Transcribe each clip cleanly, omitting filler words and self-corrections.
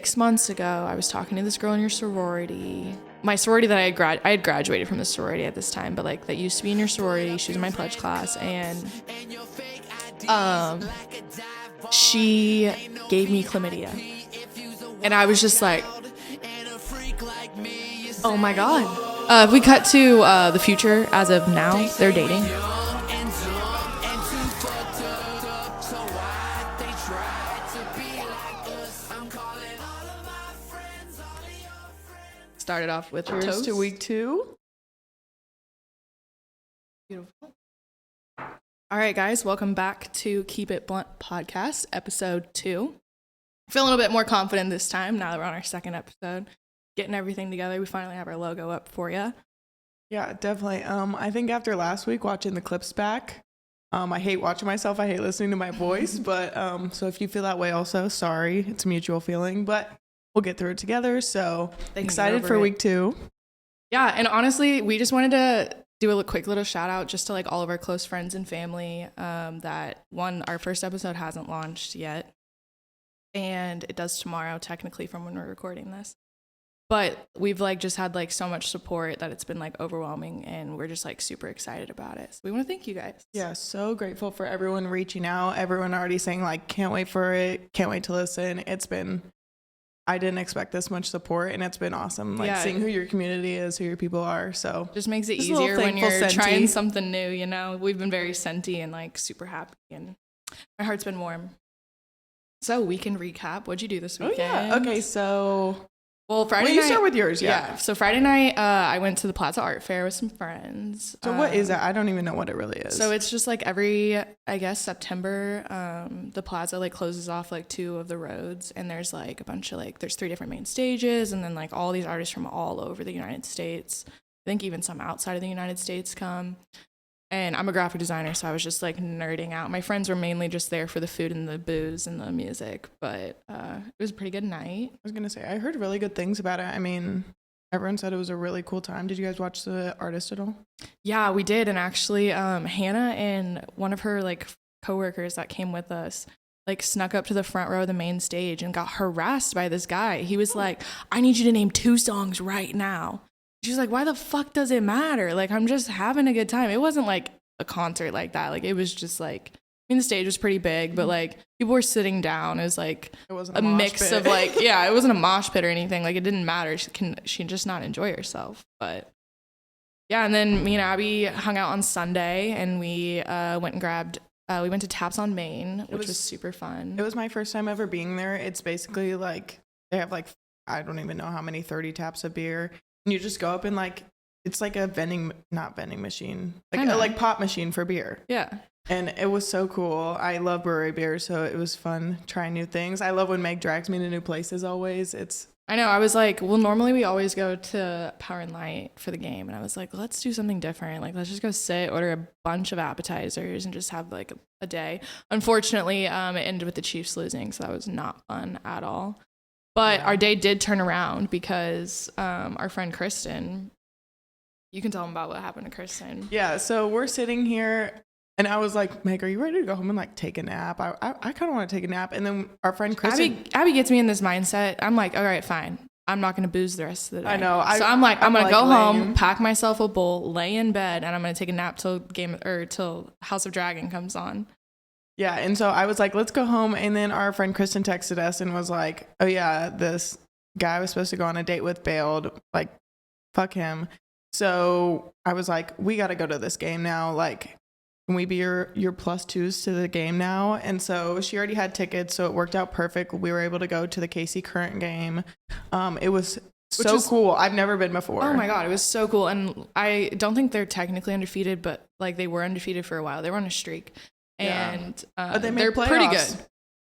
6 months ago, I was talking to this girl in your sorority. My sorority that I had graduated from the sorority at this time, but like that used to be in your sorority. She was in my pledge class, and she gave me chlamydia, and I was just like, oh my god. We cut to the future. As of now, they're dating. Started off with cheers toast. To week 2. Beautiful. All right, guys, welcome back to Keep It Blunt podcast, episode 2. Feeling a bit more confident this time now that we're on our second episode. Getting everything together. We finally have our logo up for you. Yeah, definitely. I think after last week watching the clips back, I hate watching myself. I hate listening to my voice. But so if you feel that way also, sorry. It's a mutual feeling. But we'll get through it together. So excited for week 2. Yeah, and honestly, we just wanted to do a quick little shout out just to like all of our close friends and family that our first episode hasn't launched yet. And it does tomorrow, technically, from when we're recording this. But we've like just had like so much support that it's been like overwhelming, and we're just like super excited about it. So we want to thank you guys. Yeah, so grateful for everyone reaching out. Everyone already saying like, can't wait for it. Can't wait to listen. I didn't expect this much support, and it's been awesome. Like seeing who your community is, who your people are. So just makes it easier when you're trying something new, you know. We've been very scenty and like super happy, and my heart's been warm. So we can recap. What'd you do this weekend? Oh yeah. Okay, so Friday night. You start with yours, yeah. So Friday night, I went to the Plaza Art Fair with some friends. So what is that? I don't even know what it really is. So it's just like every, I guess, September, the Plaza like closes off like 2 of the roads, and there's like a bunch of like, there's 3 different main stages, and then like all these artists from all over the United States. I think even some outside of the United States come. And I'm a graphic designer, so I was just like nerding out. My friends were mainly just there for the food and the booze and the music, but it was a pretty good night. I was going to say, I heard really good things about it. I mean, everyone said it was a really cool time. Did you guys watch the artist at all? Yeah, we did. And actually, Hannah and one of her like coworkers that came with us like snuck up to the front row of the main stage and got harassed by this guy. He was like, I need you to name 2 songs right now. She's like, why the fuck does it matter? Like, I'm just having a good time. It wasn't like a concert like that. Like, it was just like, I mean, the stage was pretty big, but like people were sitting down. It was like a mix pit. Of like, yeah, it wasn't a mosh pit or anything. Like, it didn't matter. She just not enjoy herself. But yeah, and then me and Abby hung out on Sunday, and we went and grabbed, we went to Taps on Main, which was super fun. It was my first time ever being there. It's basically like, they have like, I don't even know how many 30 taps of beer. And you just go up and like, it's like a not vending machine, like pop machine for beer. Yeah. And it was so cool. I love brewery beer, so it was fun trying new things. I love when Meg drags me to new places always. I know. I was like, well, normally we always go to Power and Light for the game. And I was like, let's do something different. Like, let's just go sit, order a bunch of appetizers, and just have like a day. Unfortunately, it ended with the Chiefs losing, so that was not fun at all. But our day did turn around because our friend Kristen, you can tell them about what happened to Kristen. Yeah, so we're sitting here, and I was like, Meg, are you ready to go home and like take a nap? I kind of want to take a nap. And then our friend Kristen. Abby gets me in this mindset. I'm like, all right, fine. I'm not going to booze the rest of the day. I know. So I'm like, I'm going to go home, pack myself a bowl, lay in bed, and I'm going to take a nap till House of Dragon comes on. Yeah, and so I was like, let's go home. And then our friend Kristen texted us and was like, oh yeah, this guy I was supposed to go on a date with bailed. Like, fuck him. So I was like, we got to go to this game now. Like, can we be your +2s to the game now? And so she already had tickets, so it worked out perfect. We were able to go to the KC Current game. It was so cool. I've never been before. Oh my God, it was so cool. And I don't think they're technically undefeated, but like they were undefeated for a while. They were on a streak. And they're pretty good.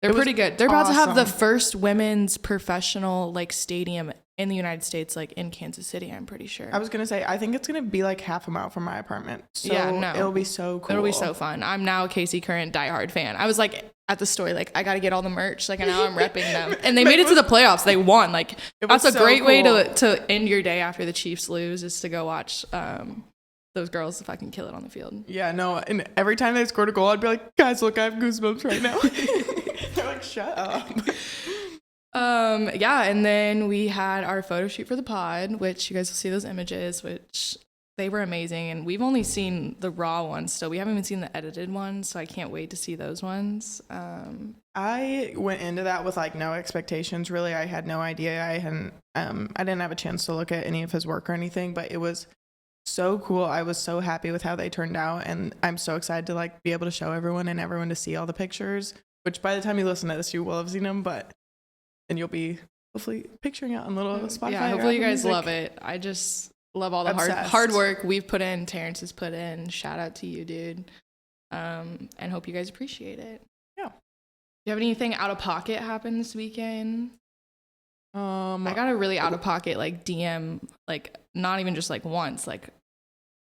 They're pretty good. They're about to have the first women's professional like stadium in the United States, like in Kansas City, I'm pretty sure. I was going to say, I think it's going to be like half a mile from my apartment. So yeah, no. It'll be so cool. It'll be so fun. I'm now a KC Current diehard fan. I was like at the store, like, I got to get all the merch. Like, and now I'm repping them. And they made it to the playoffs. They won. Like, that's a great way to end your day after the Chiefs lose, is to go watch those girls fucking kill it on the field. Yeah, no. And every time they scored a goal, I'd be like, guys, look, I have goosebumps right now. They're like, shut up. Yeah, and then we had our photo shoot for the pod, which you guys will see those images, which they were amazing. And we've only seen the raw ones still. We haven't even seen the edited ones, so I can't wait to see those ones. I went into that with like no expectations, really. I had no idea. I didn't have a chance to look at any of his work or anything, but it was so cool. I was so happy with how they turned out, and I'm so excited to like be able to show everyone and everyone to see all the pictures, which by the time you listen to this, you will have seen them, and you'll be hopefully picturing it on little Spotify. Yeah, hopefully you guys love it. I just love all the hard work we've put in, Terrence has put in. Shout out to you, dude. And hope you guys appreciate it. Yeah. Do you have anything out of pocket happen this weekend? I got a really out of pocket like DM, like not even just like once, like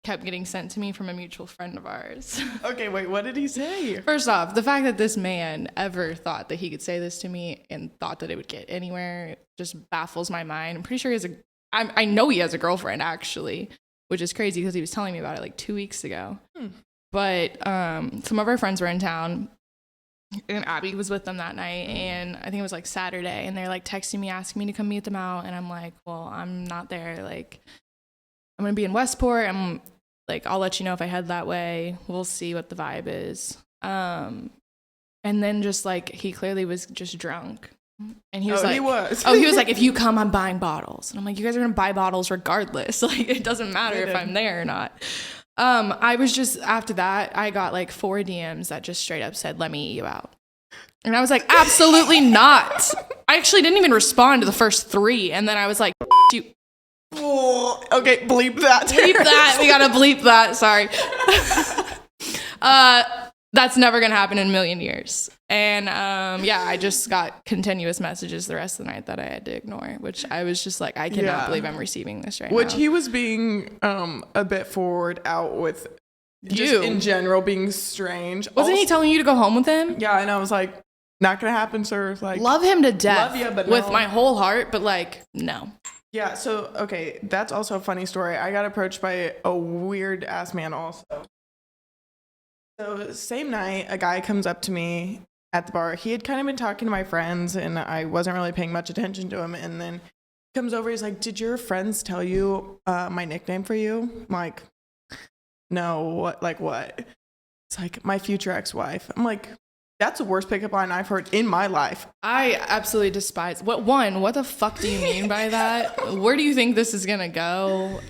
kept getting sent to me from a mutual friend of ours. Okay, wait, what did he say? First off, the fact that this man ever thought that he could say this to me and thought that it would get anywhere just baffles my mind. I'm pretty sure I know he has a girlfriend actually, which is crazy because he was telling me about it like 2 weeks ago. But some of our friends were in town and Abby was with them that night, and I think it was like Saturday, and they're like texting me asking me to come meet them out, and I'm like, well, I'm not there. Like, I'm gonna be in Westport. I'm like, I'll let you know if I head that way. We'll see what the vibe is. And then just like he clearly was just drunk, and he was like, he was like, if you come, I'm buying bottles, and I'm like, you guys are gonna buy bottles regardless. Like, it doesn't matter if I'm there or not. I was just, after that, I got like 4 DMs that just straight up said, let me eat you out. And I was like, absolutely not. I actually didn't even respond to the first 3. And then I was like, you. Oh, okay, bleep that. Bleep that. We gotta bleep that. Sorry. That's never gonna happen in a million years. And yeah, I just got continuous messages the rest of the night that I had to ignore, which I was just like, I cannot believe I'm receiving this right now. Which he was being a bit forward out with, just in general being strange. Wasn't he telling you to go home with him? Yeah, and I was like, not gonna happen, sir. Like, love him to death. Love you, but with no. my whole heart, but like, no. Yeah, so okay, that's also a funny story. I got approached by a weird ass man also. So same night, a guy comes up to me at the bar. He had kind of been talking to my friends, and I wasn't really paying much attention to him. And then he comes over. He's like, "Did your friends tell you my nickname for you?" I'm like, "No. What? Like what?" It's like, "My future ex-wife." I'm like, "That's the worst pickup line I've heard in my life." I absolutely despise. What the fuck do you mean by that? Where do you think this is gonna go?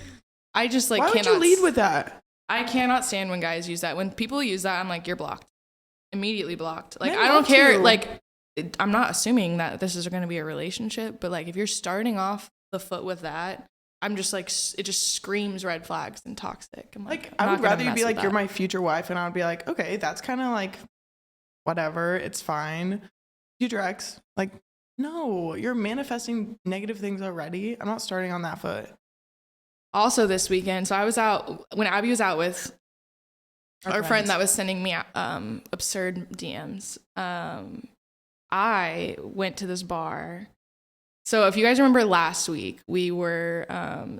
I just like. Why would you lead with that? I cannot stand when guys use that. When people use that, I'm like, you're blocked. Immediately blocked. Like, Men I don't care. too. Like, I'm not assuming that this is going to be a relationship, but like, if you're starting off the foot with that, I'm just like, it just screams red flags and toxic. I'm like, I would rather you be like, you're my future wife, and I would be like, okay, that's kind of like, whatever, it's fine. Future ex, like, no, you're manifesting negative things already. I'm not starting on that foot. Also this weekend, so I was out when Abby was out with our friend that was sending me absurd DMs. I went to this bar. So if you guys remember last week, we were we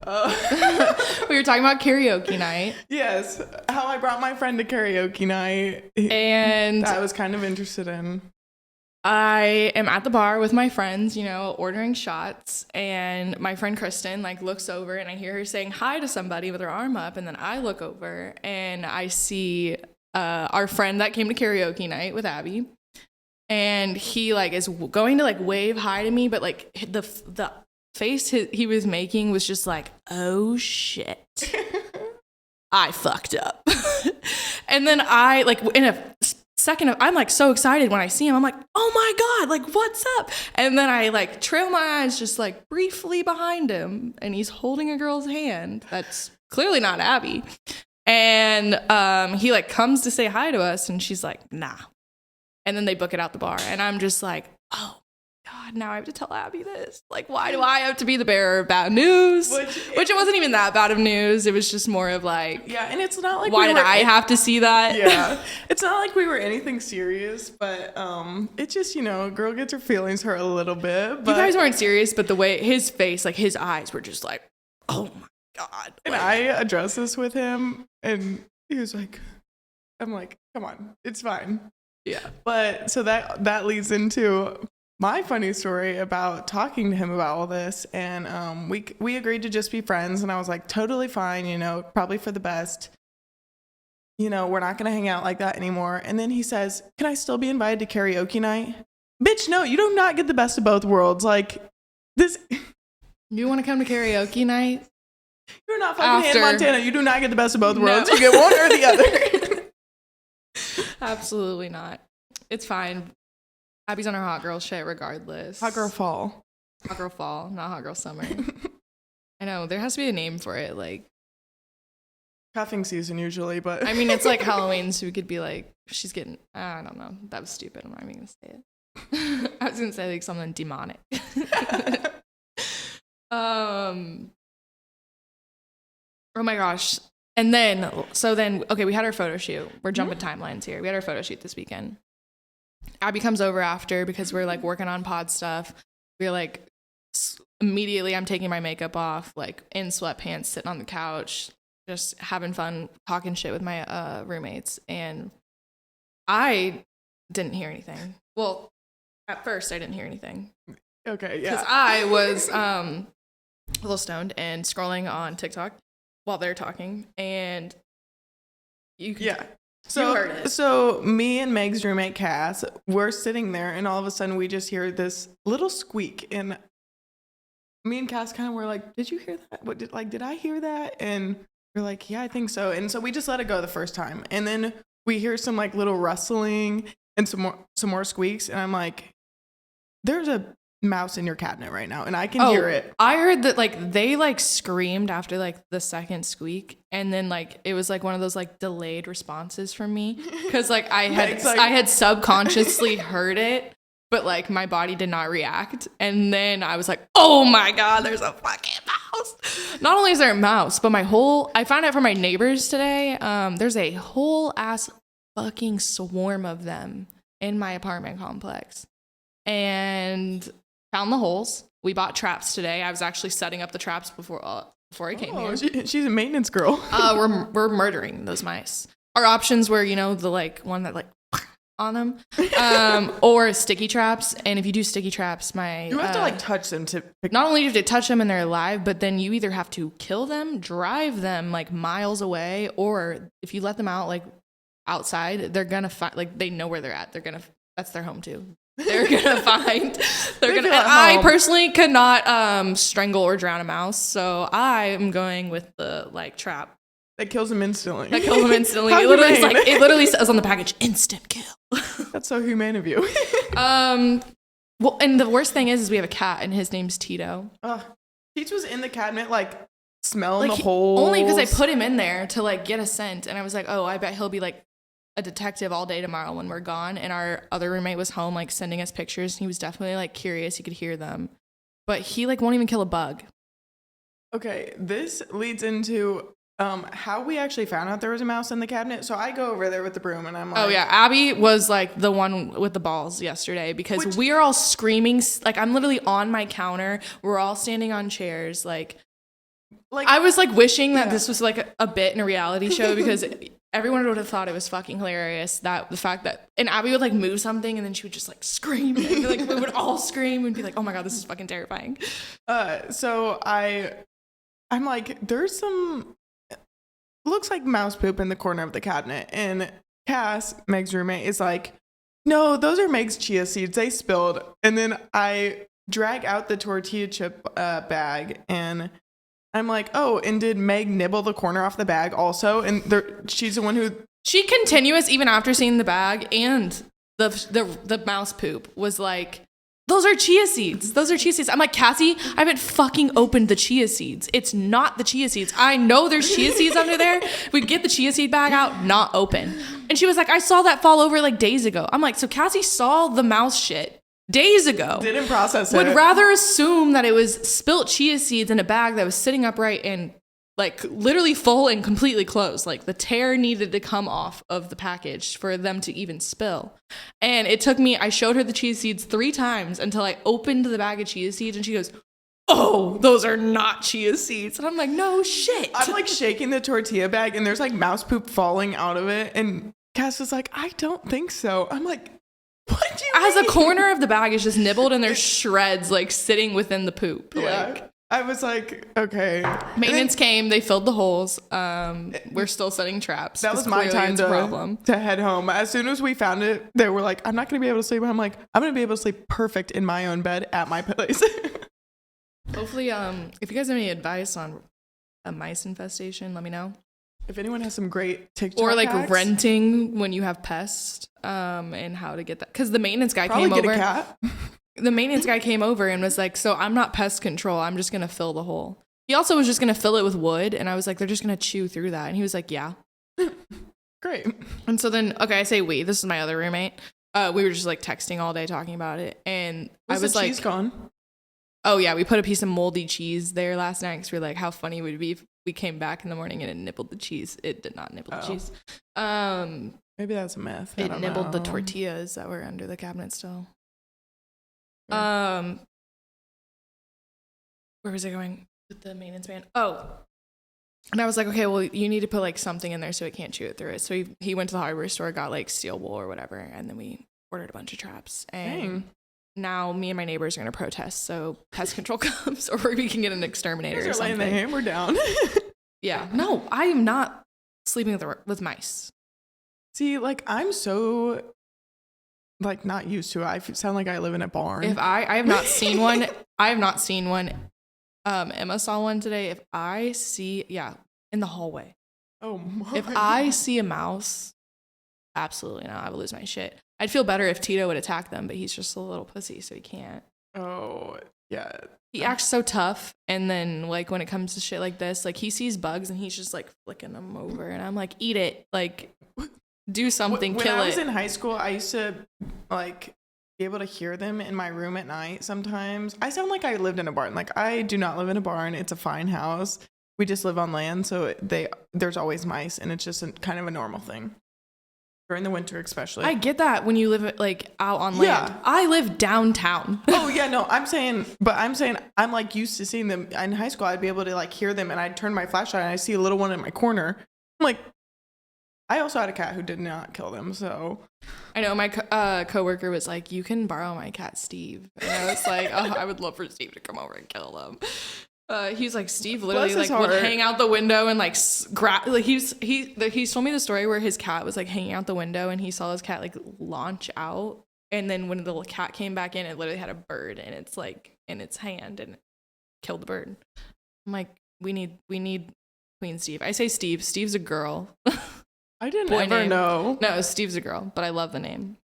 were talking about karaoke night. Yes, how I brought my friend to karaoke night, and I was kind of interested in. I am at the bar with my friends, you know, ordering shots, and my friend Kristen like looks over, and I hear her saying hi to somebody with her arm up, and then I look over and I see our friend that came to karaoke night with Abby, and he like is going to like wave hi to me, but like the face he was making was just like, oh shit, I fucked up. And then I like in a second of, I'm like so excited when I see him. I'm like, oh my God, like what's up? And then I like trail my eyes just like briefly behind him, and he's holding a girl's hand that's clearly not Abby. And he like comes to say hi to us, and she's like, nah. And then they book it out the bar, and I'm just like, oh God, now I have to tell Abby this. Like, why do I have to be the bearer of bad news? Which it wasn't even that bad of news. It was just more of like, yeah, and it's not like why did I have to see that? Yeah, it's not like we were anything serious, but it's just, you know, a girl gets her feelings hurt a little bit. But you guys weren't serious, but the way his face, like his eyes were just like, oh my God. And I addressed this with him, and he was like, I'm like, come on, it's fine. Yeah. But so that leads into my funny story about talking to him about all this, and we agreed to just be friends, and I was like, totally fine, you know, probably for the best. You know, we're not going to hang out like that anymore. And then he says, can I still be invited to karaoke night? Bitch, no, you do not get the best of both worlds. Like, this... You want to come to karaoke night? You're not fucking Hannah Montana. You do not get the best of both worlds. You get one or the other. Absolutely not. It's fine. Abby's on her hot girl shit regardless. Hot girl fall. Hot girl fall, not hot girl summer. I know. There has to be a name for it. Like, cuffing season usually, but... I mean, it's like Halloween, so we could be like, she's getting... I don't know. That was stupid. I'm not even going to say it. I was going to say like something demonic. Oh my gosh. And then, okay, we had our photo shoot. We're jumping timelines here. We had our photo shoot this weekend. Abby comes over after because we're like working on pod stuff. We're like, immediately I'm taking my makeup off, like in sweatpants, sitting on the couch, just having fun, talking shit with my roommates. And I didn't hear anything. Well, at first I didn't hear anything. Okay, yeah. Because I was a little stoned and scrolling on TikTok while they're talking, and you can you heard it. So me and Meg's roommate Cass, we're sitting there, and all of a sudden we just hear this little squeak, and me and Cass kind of were like, "Did you hear that? What did I hear that?" And we're like, "Yeah, I think so." And so we just let it go the first time, and then we hear some like little rustling and some more squeaks, and I'm like, "There's a mouse in your cabinet right now," and I can hear it. I heard that like they like screamed after like the second squeak, and then like it was like one of those like delayed responses from me because like I had subconsciously heard it, but like my body did not react. And then I was like, oh my god, there's a fucking mouse. Not only is there a mouse, but I found out from my neighbors today, there's a whole ass fucking swarm of them in my apartment complex. And found the holes. We bought traps today. I was actually setting up the traps before I came here. She's a maintenance girl. We're murdering those mice. Our options were, you know, the like one that like on them, or sticky traps. And if you do sticky traps, you have to like touch them to. Not only do you have to touch them and they're alive, but then you either have to kill them, drive them like miles away, or if you let them out like outside, they're gonna find like they know where they're at. That's their home too. They're gonna find. I personally could not strangle or drown a mouse, so I am going with the like trap that kills them instantly. It literally says on the package, "Instant kill." That's so humane of you. Well, and the worst thing is we have a cat, and his name's Tito. Teach was in the cabinet, like smelling the holes. Only because I put him in there to like get a scent, and I was like, oh, I bet he'll be like a detective all day tomorrow when we're gone. And our other roommate was home like sending us pictures, and he was definitely like curious. He could hear them, but he like won't even kill a bug. Okay, this leads into how we actually found out there was a mouse in the cabinet. So I go over there with the broom, and I'm like, oh yeah, Abby was like the one with the balls yesterday because we are all screaming. Like I'm literally on my counter. We're all standing on chairs. Like I was like wishing that this was like a bit in a reality show because everyone would have thought it was fucking hilarious, that the fact that, and Abby would like move something and then she would just like scream, and like we would all scream and be like, oh my god, this is fucking terrifying. So I'm like, there's some looks like mouse poop in the corner of the cabinet, and Cass, Meg's roommate, is like, no, those are Meg's chia seeds, they spilled. And then I drag out the tortilla chip bag, and I'm like, oh, and did Meg nibble the corner off the bag also? And she's the one who... She continuous, even after seeing the bag and the mouse poop, was like, those are chia seeds. Those are chia seeds. I'm like, Cassie, I haven't fucking opened the chia seeds. It's not the chia seeds. I know there's chia seeds under there. We get the chia seed bag out, not open. And she was like, I saw that fall over like days ago. I'm like, so Cassie saw the mouse shit days ago. Didn't process it. Would rather assume that it was spilt chia seeds in a bag that was sitting upright and like literally full and completely closed. Like the tear needed to come off of the package for them to even spill. And it took me, I showed her the chia seeds 3 times until I opened the bag of chia seeds, and she goes, oh, those are not chia seeds. And I'm like, no shit. I'm like shaking the tortilla bag, and there's like mouse poop falling out of it. And Cass is like, I don't think so. I'm like, What do you As mean? a corner of the bag is just nibbled and there's shreds like sitting within the poop. Yeah. Like, I was like, okay. maintenance came, they filled the holes. We're still setting traps. That 'cause was my clearly time it's a problem. to head home. As soon as we found it, they were like, I'm not going to be able to sleep. I'm like, I'm going to be able to sleep perfect in my own bed at my place. Hopefully, if you guys have any advice on a mice infestation, let me know. If anyone has some great TikTok Or like hacks, renting when you have pests, and how to get that. Because the maintenance guy probably came get over. a cat. The maintenance guy came over and was like, so I'm not pest control. I'm just going to fill the hole. He also was just going to fill it with wood. And I was like, they're just going to chew through that. And he was like, yeah. Great. And so then, okay, I say we. This is my other roommate. We were just like texting all day talking about it. And I was the like, cheese gone? oh yeah, we put a piece of moldy cheese there last night because we were like, how funny would it be if we came back in the morning and it nibbled the cheese. It did not nibble the cheese. Maybe that's a myth. It nibbled the tortillas that were under the cabinet still. Where was I going with the maintenance man? Oh, and I was like, okay, well, you need to put like something in there so it can't chew it through it. So he went to the hardware store, got like steel wool or whatever, and then we ordered a bunch of traps. And Dang. now me and my neighbors are gonna protest so pest control comes, or we can get an exterminator or You're laying the something. hammer down. Yeah, no, I am not sleeping with mice. See, like I'm so like not used to it. I sound like I live in a barn. If I have not seen one. I have not seen one. Emma saw one today. If I see, in the hallway. Oh my. If I see a mouse, absolutely not. I would lose my shit. I'd feel better if Tito would attack them, but he's just a little pussy, so he can't. Oh yeah. He acts so tough, and then like when it comes to shit like this, like he sees bugs and he's just like flicking them over, and I'm like, eat it, like do something, when kill I was it. in high school, I used to like be able to hear them in my room at night sometimes. I sound like I lived in a barn. Like I do not live in a barn. It's a fine house. We just live on land, so there's always mice, and it's just kind of a normal thing during the winter, especially. I get that when you live like out on land. Yeah. I live downtown. Oh yeah, no, I'm saying I'm like used to seeing them in high school. I'd be able to like hear them, and I'd turn my flashlight and I see a little one in my corner. I'm like, I also had a cat who did not kill them, so I know my coworker was like, you can borrow my cat Steve, and I was like, oh, I would love for Steve to come over and kill them. He's like, Steve literally Bless his like would heart. hang out the window and like like he's told me the story where his cat was like hanging out the window and he saw his cat like launch out, and then when the cat came back in, it literally had a bird and it's like in its hand and it killed the bird. I'm like, we need Queen Steve. I say Steve's a girl. I didn't Boy ever name. know. No, Steve's a girl, but I love the name.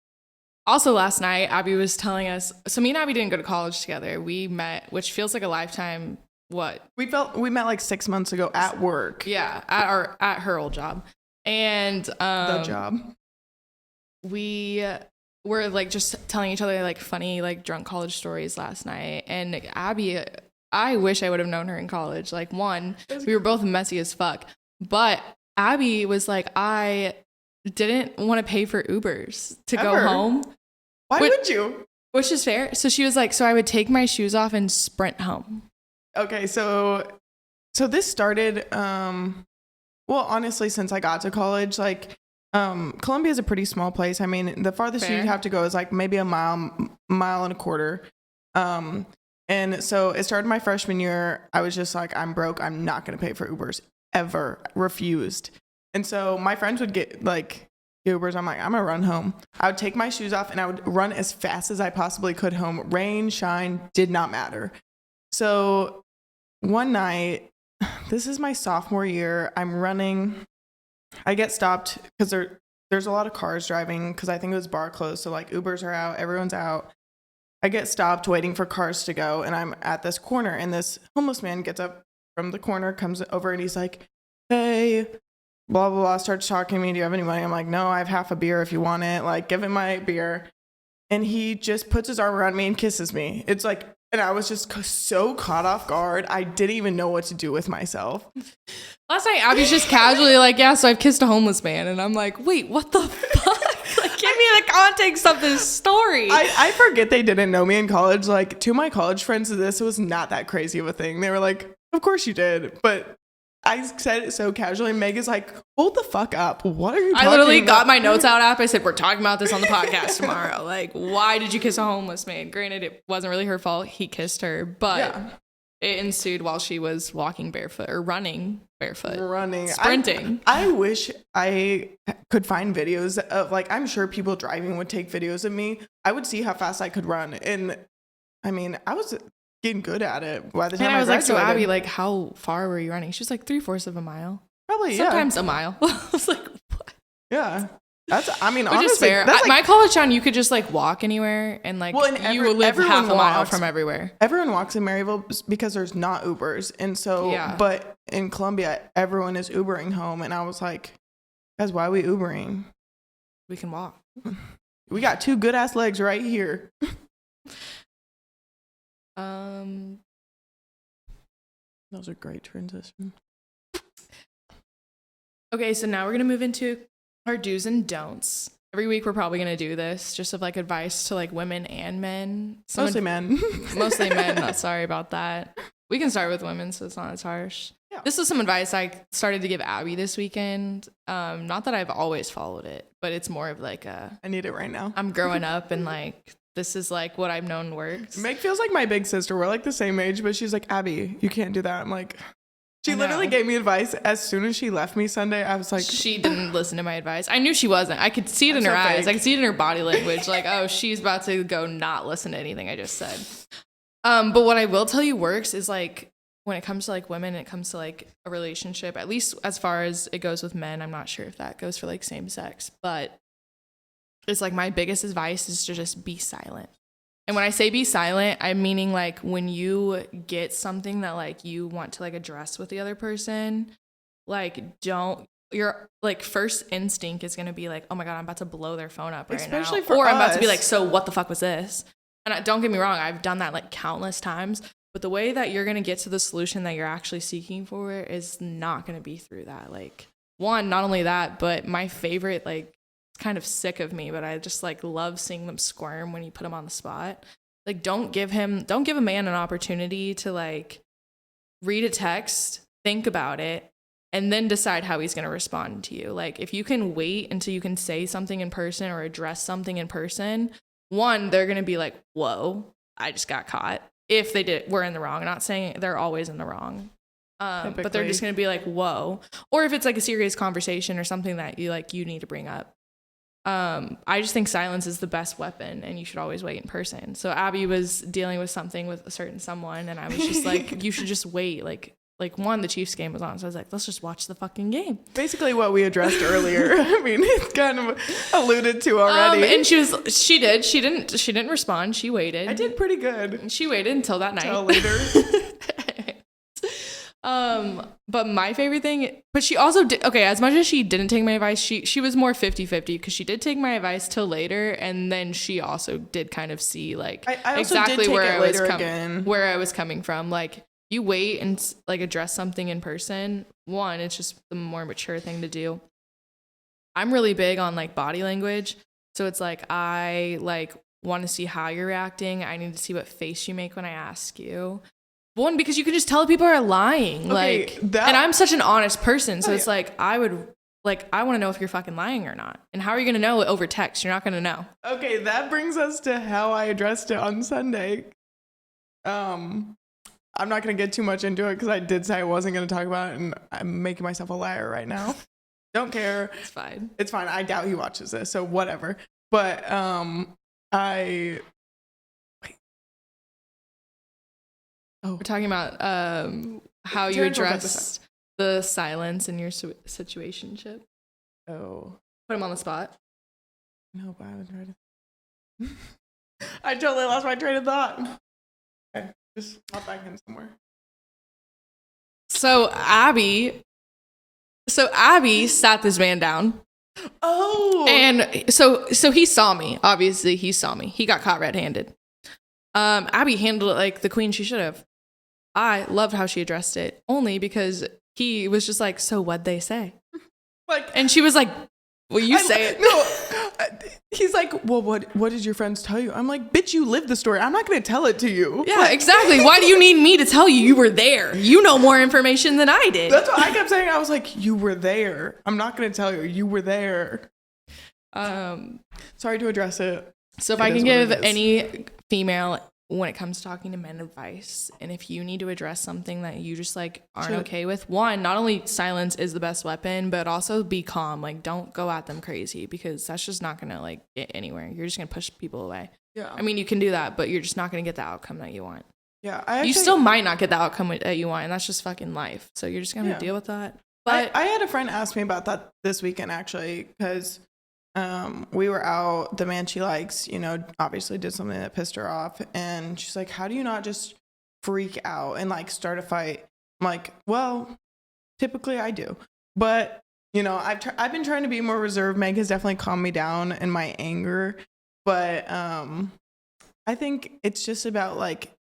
Also, last night, Abby was telling us, so me and Abby didn't go to college together. We met, which feels like a lifetime. What? We met like 6 months ago at work. Yeah, at her old job. And The job. we were like just telling each other like funny, like drunk college stories last night. And Abby, I wish I would have known her in college. Like, one, we were both messy as fuck. But Abby was like, I didn't want to pay for Ubers to go Ever. home. Why Which- would you? Which is fair. So she was like, so I would take my shoes off and sprint home. Okay, so this started well, honestly, since I got to college, like Columbia is a pretty small place. I mean, the farthest Fair. you have to go is like maybe a mile and a quarter. And so it started my freshman year. I was just like, I'm broke. I'm not going to pay for Ubers ever. Refused. And so my friends would get like Ubers. I'm like, I'm going to run home. I would take my shoes off and I would run as fast as I possibly could home. Rain, shine, did not matter. So one night, this is my sophomore year, I'm running. I get stopped because there's a lot of cars driving because I think it was bar closed. So like Ubers are out, everyone's out. I get stopped waiting for cars to go, and I'm at this corner, and this homeless man gets up from the corner, comes over, and he's like, hey, blah, blah, blah, starts talking to me. Do you have any money? I'm like, no, I have half a beer if you want it. Like, give him my beer. And he just puts his arm around me and kisses me. It's like, and I was just so caught off guard. I didn't even know what to do with myself. Last night, Abby's just casually like, yeah, so I've kissed a homeless man. And I'm like, wait, what the fuck? Like, give me the context of this story. I forget they didn't know me in college. Like, to my college friends, this was not that crazy of a thing. They were like, of course you did. But I said it so casually. Meg is like, hold the fuck up. What are you talking I literally about? got my notes out app. I said, we're talking about this on the podcast tomorrow. Like, why did you kiss a homeless man? Granted, it wasn't really her fault. He kissed her, but it ensued while she was walking barefoot or running barefoot. Sprinting. I wish I could find videos of, like, I'm sure people driving would take videos of me. I would see how fast I could run. And I mean, I was getting good at it by the time I was like, so graduated. Abby, like, how far were you running? She was like 3/4 of a mile. Probably, Sometimes a mile. I was like, what? Yeah. That's, I mean, Which honestly, is fair. that's like, my college town, you could just like walk anywhere and like you live half a mile from everywhere. Everyone walks in Maryville because there's not Ubers. And so, but in Columbia, everyone is Ubering home. And I was like, guys, why are we Ubering? We can walk. We got 2 good ass legs right here. Those are great transitions. Okay, so now we're going to move into our do's and don'ts. Every week we're probably going to do this, just of like advice to like women and men. Mostly men. Mostly men. Not sorry about that. We can start with women, so it's not as harsh. Yeah. This is some advice I started to give Abby this weekend. Not that I've always followed it, but it's more of like I need it right now. I'm growing up and like this is like what I've known works. Meg feels like my big sister. We're like the same age, but she's like, Abby, you can't do that. I'm like, she literally gave me advice as soon as she left me Sunday. I was like, she didn't listen to my advice. I knew she wasn't. I could see it in her eyes. I could see it in her body language. Like, oh, she's about to go not listen to anything I just said. But what I will tell you works is like when it comes to like women, it comes to like a relationship, at least as far as it goes with men. I'm not sure if that goes for like same sex, but it's like my biggest advice is to just be silent. And when I say be silent, I'm meaning like when you get something that like you want to like address with the other person, like your like first instinct is going to be like, oh my God, I'm about to blow their phone up right Especially now. For or us. I'm about to be like, so what the fuck was this? And don't get me wrong, I've done that like countless times, but the way that you're going to get to the solution that you're actually seeking for is not going to be through that. Like one, not only that, but my favorite, like, kind of sick of me, but I just like love seeing them squirm when you put them on the spot. Like don't give a man an opportunity to like read a text, think about it, and then decide how he's going to respond to you. Like if you can wait until you can say something in person or address something in person, one, they're going to be like, whoa, I just got caught. If we're in the wrong. I'm not saying they're always in the wrong. But they're just going to be like, whoa. Or if it's like a serious conversation or something that you need to bring up. I just think silence is the best weapon and you should always wait in person. So Abby was dealing with something with a certain someone and I was just like, you should just wait. Like one, the Chiefs game was on. So I was like, let's just watch the fucking game. Basically what we addressed earlier. I mean, it's kind of alluded to already. And she didn't respond. She waited. I did pretty good. She waited until that night. Until later. But my favorite thing, but she also did, okay, as much as she didn't take my advice, she was more 50-50 because she did take my advice till later. And then she also did kind of see like I exactly where I was coming from. Like you wait and like address something in person. One, it's just the more mature thing to do. I'm really big on like body language. So it's like, I like want to see how you're reacting. I need to see what face you make when I ask you. One, because you can just tell people are lying. Okay, and I'm such an honest person. So it's like, I want to know if you're fucking lying or not. And how are you going to know over text? You're not going to know. Okay, that brings us to how I addressed it on Sunday. I'm not going to get too much into it because I did say I wasn't going to talk about it and I'm making myself a liar right now. Don't care. It's fine. It's fine. I doubt he watches this, so whatever. But we're talking about how you address the silence in your situationship. Oh. Put him on the spot. No, but I was trying to... I totally lost my train of thought. Okay, just hop back in somewhere. So Abby sat this man down. Oh. And so he saw me. Obviously, he saw me. He got caught red-handed. Abby handled it like the queen she should have. I loved how she addressed it, only because he was just like, so what'd they say? Like, and she was like, will you say it? No, he's like, well, what did your friends tell you? I'm like, bitch, you lived the story. I'm not going to tell it to you. Yeah, exactly. Why do you need me to tell you were there? You know more information than I did. That's what I kept saying. I was like, you were there. I'm not going to tell you. You were there. Sorry to address it. So if I can give any female, when it comes to talking to men, advice, and if you need to address something that you just like aren't okay with, one, not only silence is the best weapon, but also be calm. Like, don't go at them crazy, because that's just not gonna like get anywhere. You're just gonna push people away. Yeah, I mean, you can do that, but you're just not gonna get the outcome that you want. Yeah, you still might not get the outcome that you want, and that's just fucking life. So you're just gonna deal with that. But I had a friend ask me about that this weekend, actually, because we were out, the man she likes, you know, obviously did something that pissed her off, and she's like, how do you not just freak out and like start a fight? I'm like, well, typically I do, but you know, I've been trying to be more reserved. Meg has definitely calmed me down in my anger, but I think it's just about like,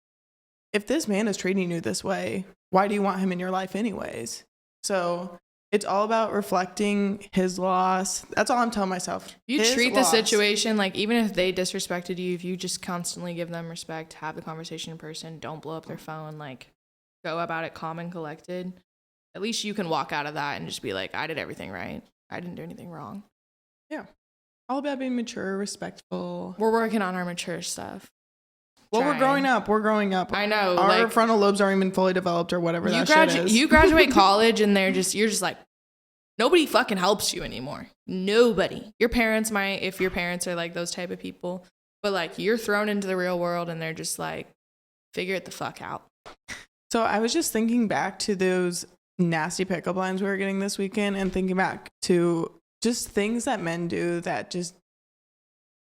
if this man is treating you this way, why do you want him in your life anyways? So it's all about reflecting his loss. That's all I'm telling myself. You treat the situation like, even if they disrespected you, if you just constantly give them respect, have the conversation in person, don't blow up their phone, like go about it calm and collected, at least you can walk out of that and just be like, I did everything right. I didn't do anything wrong. Yeah. All about being mature, respectful. We're working on our mature stuff. Well, we're growing up. I know. Our like, frontal lobes aren't even fully developed or whatever that shit is. You graduate college and you're just like, nobody fucking helps you anymore. Nobody. Your parents might, if your parents are like those type of people, but like you're thrown into the real world and they're just like, figure it the fuck out. So I was just thinking back to those nasty pickup lines we were getting this weekend, and thinking back to just things that men do that just,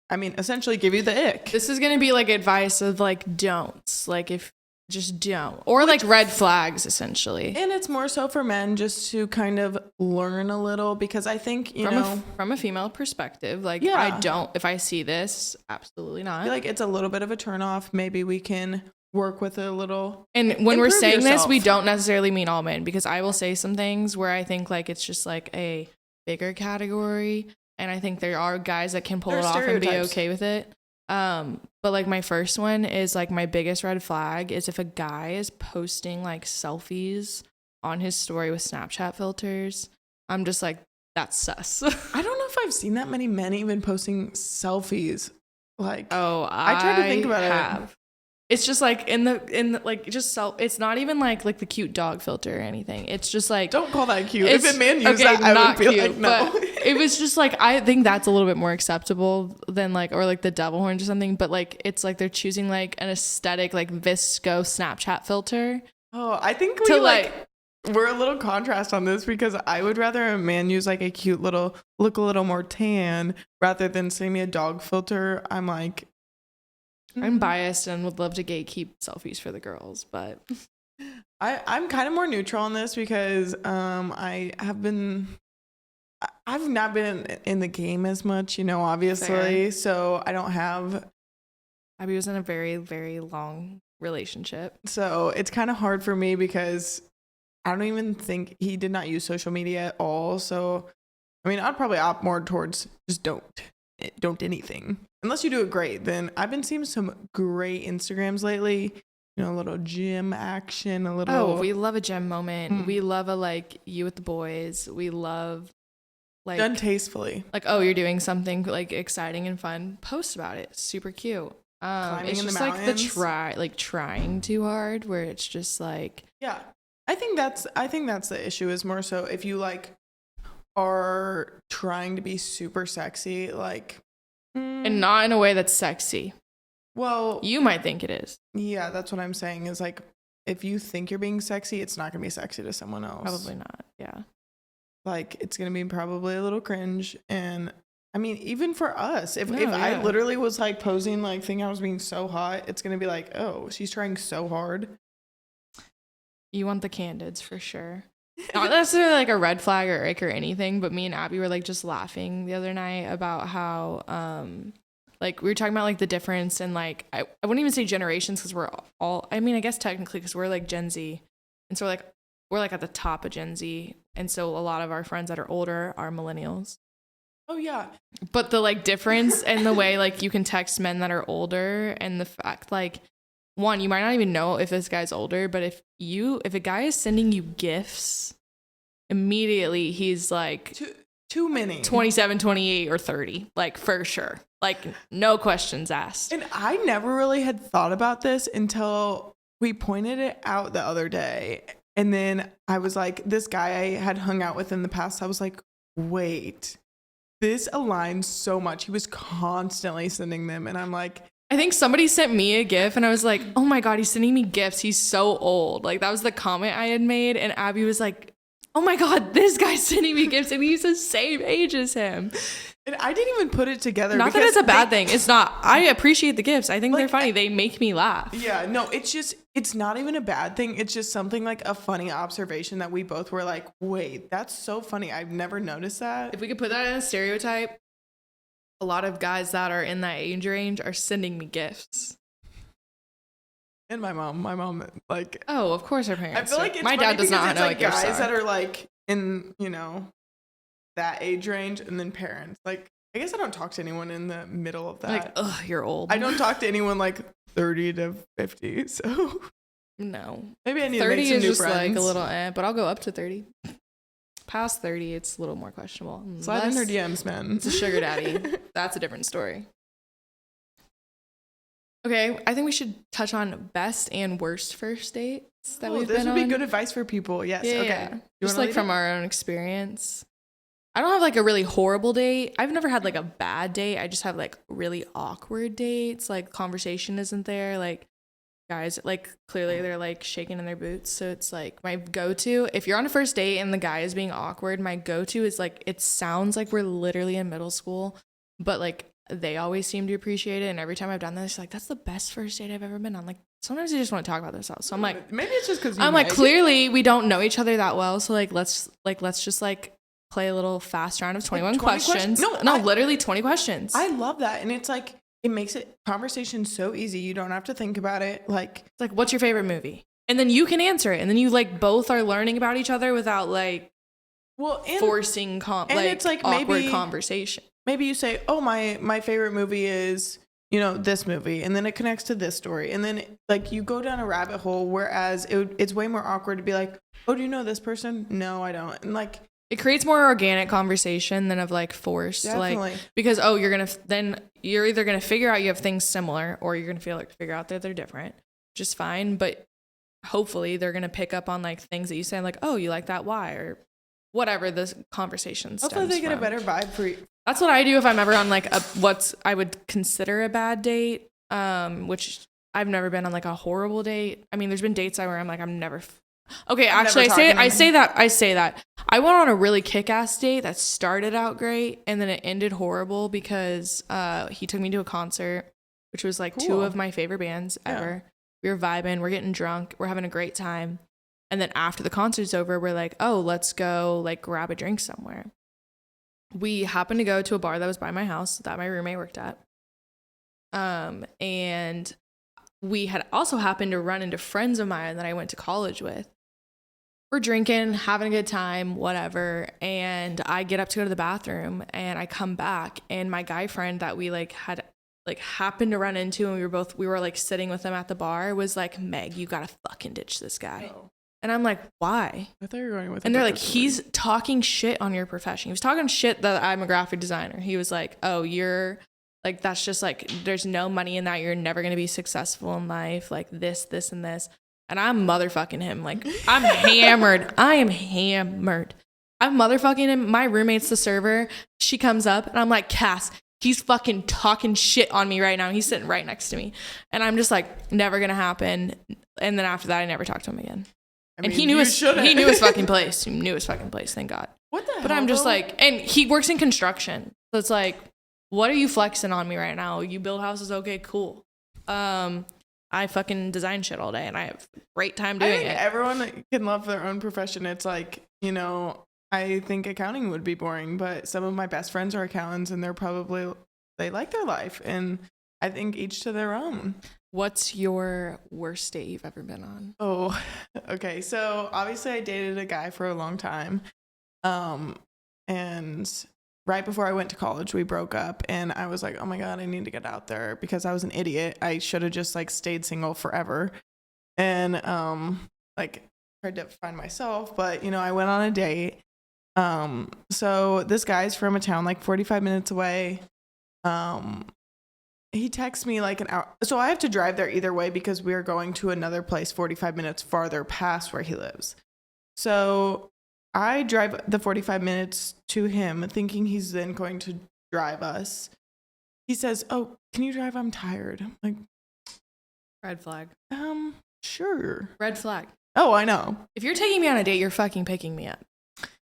I mean, essentially give you the ick. This is going to be like advice of like don'ts. Like, if just don't. Or like red flags, essentially. And it's more so for men just to kind of learn a little, because I think, you know, from a female perspective, like, I don't, if I see this, absolutely not. I feel like it's a little bit of a turn off. Maybe we can work with it a little. And when we're saying this, we don't necessarily mean all men, because I will say some things where I think like it's just like a bigger category. And I think there are guys that can pull it off and be okay with it. But like my first one is like, my biggest red flag is if a guy is posting like selfies on his story with Snapchat filters. I'm just like, that's sus. I don't know if I've seen that many men even posting selfies. Like, I tried to think about it. It's just like in the like just it's not even like the cute dog filter or anything. It's just like, don't call that cute. If a man used that, I would be like, no. But it was just like, I think that's a little bit more acceptable than like, or like the devil horns or something. But like, it's like they're choosing like an aesthetic like visco Snapchat filter. Oh, I think we we're a little contrast on this, because I would rather a man use like a cute little, look a little more tan, rather than sending me a dog filter. I'm like, I'm biased and would love to gatekeep selfies for the girls, but I'm kind of more neutral on this, because I've not been in the game as much, you know, obviously. Fair. So I don't have. Abby was in a very, very long relationship. So it's kind of hard for me, because I don't even think he did not use social media at all. So, I mean, I'd probably opt more towards just don't anything. Unless you do it great. Then I've been seeing some great Instagrams lately. You know, a little gym action, a little. Oh, we love a gym moment. We love a like you with the boys. We love like done tastefully. Like, oh, you're doing something like exciting and fun. Post about it. Super cute. It's just like the trying too hard, where it's just like, yeah. I think that's the issue, is more so if you like are trying to be super sexy, like, and not in a way that's sexy. Well, you might think it is. Yeah, that's what I'm saying, is like, if you think you're being sexy, it's not gonna be sexy to someone else. Probably not. Yeah. Like, it's gonna be probably a little cringe. And I mean, even for us, if I literally was like posing, like thinking I was being so hot, it's gonna be like, oh, she's trying so hard. You want the candids for sure. Not necessarily like a red flag or ick or anything, but me and Abby were like just laughing the other night about how like we were talking about like the difference, and like I wouldn't even say generations, because we're all, I mean, I guess technically, because we're like Gen Z, and so we're like at the top of Gen Z, and so a lot of our friends that are older are millennials, Oh yeah. But the like difference in the way like you can text men that are older, and the fact like, one, you might not even know if this guy's older, but if a guy is sending you gifts, immediately he's like too many 27, 28, or 30, like for sure, like no questions asked. And I never really had thought about this until we pointed it out the other day. And then I was like, this guy I had hung out with in the past, I was like, wait, this aligns so much. He was constantly sending them. And I'm like, I think somebody sent me a GIF and I was like, oh my God, he's sending me gifts. He's so old. Like that was the comment I had made. And Abby was like, oh my God, this guy's sending me gifts and he's the same age as him. And I didn't even put it together. Not that it's a bad thing. It's not. I appreciate the gifts. I think like, they're funny. They make me laugh. Yeah, no, it's not even a bad thing. It's just something like a funny observation that we both were like, wait, that's so funny. I've never noticed that. If we could put that in a stereotype, a lot of guys that are in that age range are sending me gifts. And my mom, like, oh, of course her parents. I feel like it's my dad does not know like what gifts guys are. that are like in, you know, that age range, and then parents. Like, I guess I don't talk to anyone in the middle of that. Like, ugh, you're old. I don't talk to anyone like 30 to 50. So no, maybe I need 30 to make some is new just friends. like a little, but I'll go up to 30. Past 30, it's a little more questionable. Slide in their DMs, man. It's a sugar daddy. That's a different story. Okay, I think we should touch on best and worst first dates that we've been on. This would be good advice for people. Yes. Yeah, okay. Yeah. Just like from our own experience. I don't have like a really horrible date. I've never had like a bad date. I just have like really awkward dates. Like conversation isn't there. Like guys, like clearly they're like shaking in their boots. So it's like my go-to, if you're on a first date and the guy is being awkward, my go-to is like, it sounds like we're literally in middle school, but like they always seem to appreciate it. And every time I've done this, like, that's the best first date I've ever been on. Like sometimes they just want to talk about themselves. So I'm like, maybe it's just because I'm like, clearly we don't know each other that well. So like, let's just like play a little fast round of 21 questions. No, literally 20 questions. I love that. And it's like, it makes it conversation so easy. You don't have to think about it. Like, it's like, what's your favorite movie? And then you can answer it. And then you like both are learning about each other without like forcing it's like awkward conversation. Maybe you say, oh, my favorite movie is, you know, this movie. And then it connects to this story. And then like you go down a rabbit hole, whereas it's way more awkward to be like, oh, do you know this person? No, I don't. And like, it creates more organic conversation than of like forced. Definitely. Like, because, oh, you're either going to figure out you have things similar or you're going to figure out that they're different, which is fine. But hopefully they're going to pick up on like things that you say, like, oh, you like that? Why? Or whatever the conversation stems hopefully they get from. a better vibe for you. That's what I do if I'm ever on like what I would consider a bad date, which I've never been on like a horrible date. I mean, there's been dates where I'm like, I'm never. Okay, actually, I say that. I went on a really kick-ass date that started out great and then it ended horrible because he took me to a concert, which was like two of my favorite bands ever. We were vibing, we're getting drunk, we're having a great time. And then after the concert's over, we're like, oh, let's go like grab a drink somewhere. We happened to go to a bar that was by my house that my roommate worked at. And we had also happened to run into friends of mine that I went to college with. We're drinking, having a good time, whatever. And I get up to go to the bathroom and I come back and my guy friend that we like had like happened to run into and we were like sitting with them at the bar was like, Meg, you gotta fucking ditch this guy. Oh. And I'm like, why? I thought you were going with. And they're like, he's talking shit on your profession. He was talking shit that I'm a graphic designer. He was like, oh, you're like, that's just like, there's no money in that. You're never going to be successful in life. Like this, and this. And I'm motherfucking him. Like I'm hammered. I am hammered. I'm motherfucking him. My roommate's the server. She comes up and I'm like, Cass, he's fucking talking shit on me right now. He's sitting right next to me. And I'm just like, never going to happen. And then after that, I never talked to him again. I mean, he knew his fucking place. He knew his fucking place. Thank God. What the hell? But I'm just like, and he works in construction. So it's like, what are you flexing on me right now? You build houses. Okay, cool. I fucking design shit all day and I have a great time doing it. Everyone can love their own profession. It's like, you know, I think accounting would be boring, but some of my best friends are accountants and they like their life. And I think each to their own. What's your worst date you've ever been on? Oh, okay. So obviously I dated a guy for a long time. And right before I went to college, we broke up, and I was like, oh my God, I need to get out there because I was an idiot. I should have just like stayed single forever. And like tried to find myself, but you know, I went on a date. So this guy's from a town like 45 minutes away. He texts me like an hour. So I have to drive there either way because we are going to another place 45 minutes farther past where he lives. So I drive the 45 minutes to him thinking he's then going to drive us. He says, oh, can you drive? I'm tired. I'm like, Red flag. Sure. Red flag. Oh, I know. If you're taking me on a date, you're fucking picking me up.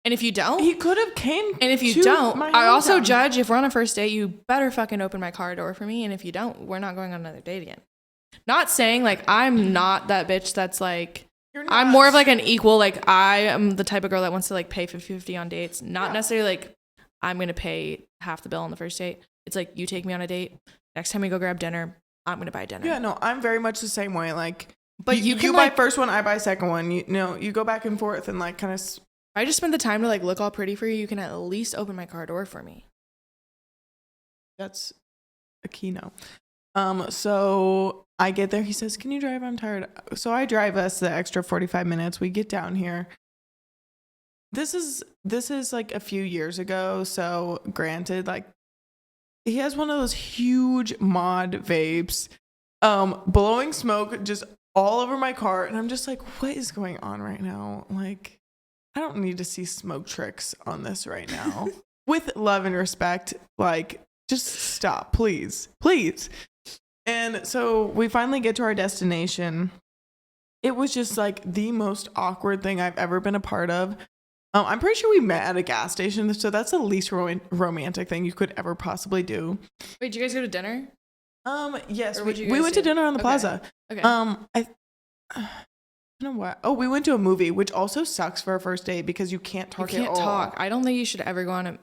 And if you don't, he could have came. And if you to don't, my I also hometown. judge if we're on a first date, you better fucking open my car door for me. And if you don't, we're not going on another date again. Not saying like I'm not that bitch that's like, I'm more of like an equal, like I am the type of girl that wants to like pay 50-50 on dates. Not necessarily like I'm going to pay half the bill on the first date. It's like you take me on a date. Next time we go grab dinner, I'm going to buy dinner. Yeah, no, I'm very much the same way. Like, but you can buy like, first one, I buy second one. You know, you go back and forth and like kind of. I just spend the time to like look all pretty for you. You can at least open my car door for me. That's a key no. So I get there. He says, can you drive? I'm tired. So I drive us the extra 45 minutes. We get down here. This is like a few years ago. So granted, like he has one of those huge mod vapes, blowing smoke just all over my car. And I'm just like, what is going on right now? Like, I don't need to see smoke tricks on this right now. With love and respect, like, just stop, please. Please. And so we finally get to our destination. It was just like the most awkward thing I've ever been a part of. I'm pretty sure we met at a gas station, so that's the least romantic thing you could ever possibly do. Wait, did you guys go to dinner? Yes, Or we went to dinner on the plaza. Okay. I don't know what. Oh, we went to a movie, which also sucks for a first date because you can't talk You at can't all. talk. I don't think you should ever go on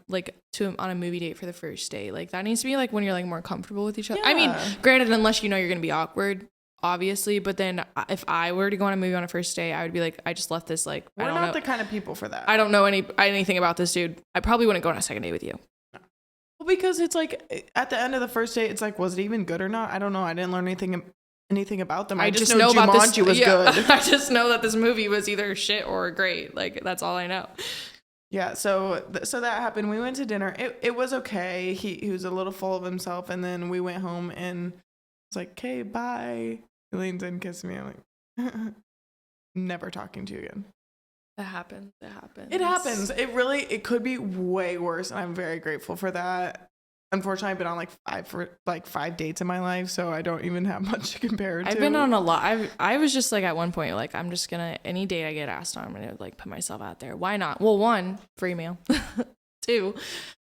a movie date for the first date. Like that needs to be like when you're like more comfortable with each other. Yeah. I mean, granted, unless you know you're gonna be awkward, obviously. But then if I were to go on a movie on a first date, I would be like, I just left this like. We're not the kind of people for that. I don't know anything about this dude. I probably wouldn't go on a second date with you. Well, because it's like at the end of the first date, it's like, was it even good or not? I don't know. I didn't learn anything about them. I just know about Jumanji was good. I just know that this movie was either shit or great. Like that's all I know. Yeah. So that happened. We went to dinner. It was okay. He was a little full of himself, and then we went home and it's like, okay, bye. He leans in, kisses me. I'm like, never talking to you again. It happens. It happens. It could be way worse, and I'm very grateful for that. Unfortunately, I've been on 5 dates in my life, so I don't even have much to compare it to. I've been on a lot. I was just like at one point, like I'm just gonna any date I get asked on, I'm gonna like put myself out there. Why not? Well, 1, free meal. 2,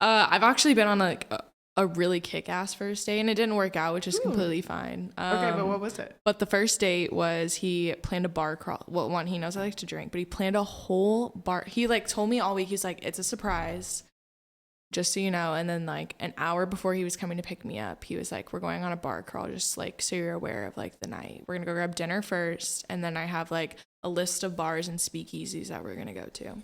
I've actually been on like a really kick-ass first date, and it didn't work out, which is completely fine. Okay, but what was it? But the first date was he planned a bar crawl. Well, 1, he knows I like to drink, but he planned a whole bar. He like told me all week. He's like, it's a surprise. Just so you know. And then like an hour before he was coming to pick me up, he was like, we're going on a bar crawl, just like so you're aware of like the night. We're gonna go grab dinner first, and then I have like a list of bars and speakeasies that we're gonna go to.